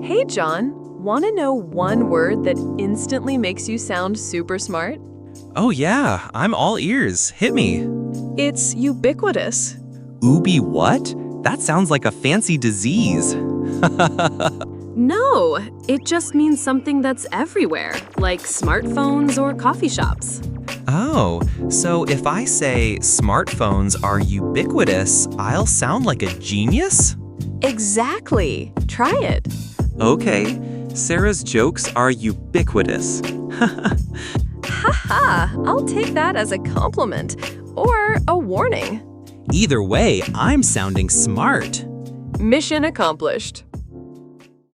Hey, John, want to know one word that instantly makes you sound super smart? Oh yeah, I'm all ears. Hit me. It's ubiquitous. Ubi what? That sounds like a fancy disease. No, it just means something that's everywhere, like smartphones or coffee shops. Oh, so if I say smartphones are ubiquitous, I'll sound like a genius? Exactly. Try it. Okay, Sarah's jokes are ubiquitous. Haha, I'll take that as a compliment or a warning. Either way, I'm sounding smart. Mission accomplished.